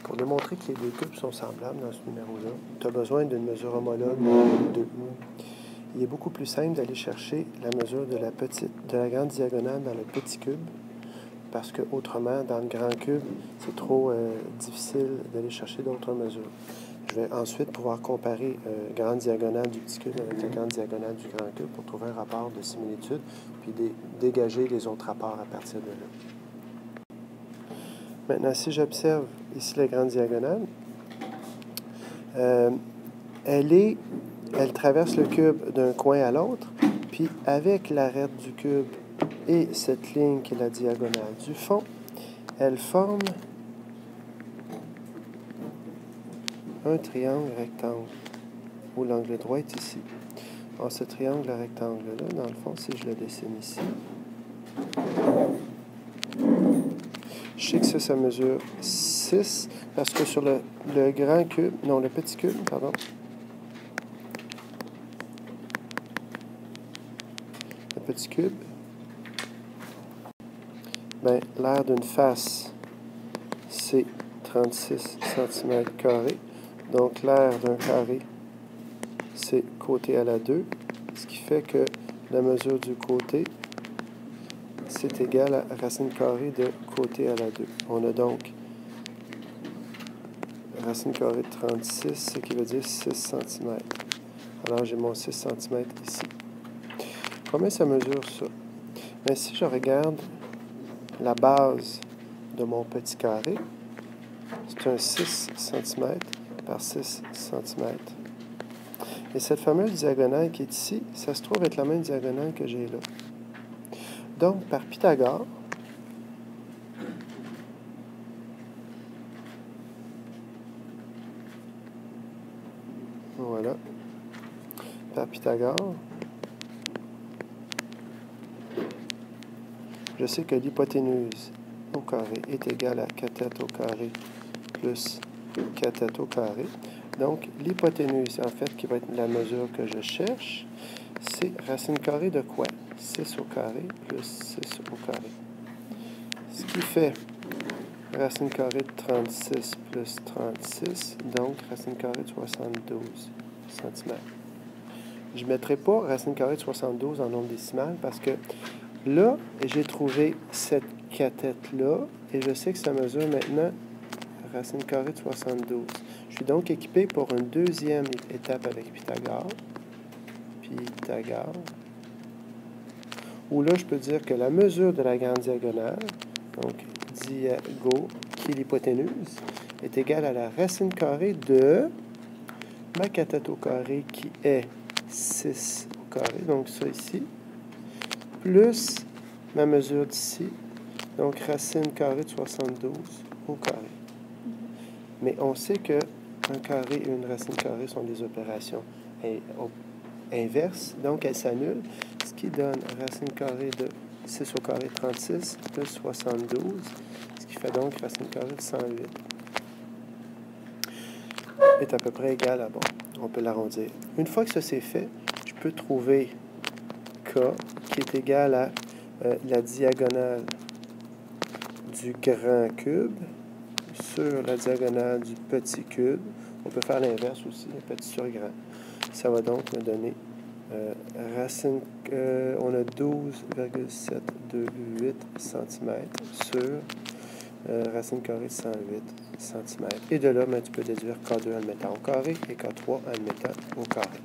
Pour démontrer que les deux cubes sont semblables dans ce numéro-là, tu as besoin d'une mesure homologue de 2. Il est beaucoup plus simple d'aller chercher la mesure de la grande diagonale dans le petit cube, parce que autrement, dans le grand cube, c'est trop difficile d'aller chercher d'autres mesures. Je vais ensuite pouvoir comparer grande diagonale du petit cube avec la grande diagonale du grand cube pour trouver un rapport de similitude, puis dégager les autres rapports à partir de là. Maintenant, si j'observe ici la grande diagonale, elle traverse le cube d'un coin à l'autre, puis avec l'arête du cube et cette ligne qui est la diagonale du fond, elle forme un triangle rectangle, où l'angle droit est ici. Alors, ce triangle rectangle-là, dans le fond, si je le dessine ici, je sais que ça mesure 6, parce que sur le grand cube, non, le petit cube, pardon, le petit cube, ben, l'aire d'une face, c'est 36 cm². Donc, l'aire d'un carré, c'est côté à la 2, ce qui fait que la mesure du côté, c'est égal à racine carrée de côté à la 2. On a donc racine carrée de 36, ce qui veut dire 6 cm. Alors, j'ai mon 6 cm ici. Combien ça mesure ça? Bien, si je regarde la base de mon petit carré, c'est un 6 cm par 6 cm. Et cette fameuse diagonale qui est ici, ça se trouve être la même diagonale que j'ai là. Donc, par Pythagore, voilà, par Pythagore, je sais que l'hypoténuse au carré est égale à cathète au carré plus cathète au carré. Donc, l'hypoténuse, en fait, qui va être la mesure que je cherche, c'est racine carrée de quoi? 6 au carré plus 6 au carré. Ce qui fait racine carrée de 36 plus 36, donc racine carrée de 72 cm. Je ne mettrai pas racine carrée de 72 en nombre décimal parce que là, j'ai trouvé cette cathète-là et je sais que ça mesure maintenant racine carrée de 72. Je suis donc équipé pour une deuxième étape avec Pythagore. Où là, je peux dire que la mesure de la grande diagonale, donc diago, qui est l'hypoténuse, est égale à la racine carrée de ma cathète au carré qui est 6 au carré, donc ça ici, plus ma mesure d'ici, donc racine carrée de 72 au carré. Mais on sait que un carré et une racine carrée sont des opérations inverses, donc elles s'annulent, ce qui donne racine carrée de 6 au carré 36 plus 72, ce qui fait donc racine carrée de 108 est à peu près égal à, bon, on peut l'arrondir. Une fois que ça c'est fait, je peux trouver K qui est égal à la diagonale du grand cube sur la diagonale du petit cube. On peut faire l'inverse aussi, le petit sur grand. Ça va donc me donner racine, on a 12,728 cm sur racine carrée de 108 cm. Et de là, ben, tu peux déduire K2 en le mettant au carré et K3 en le mettant au carré.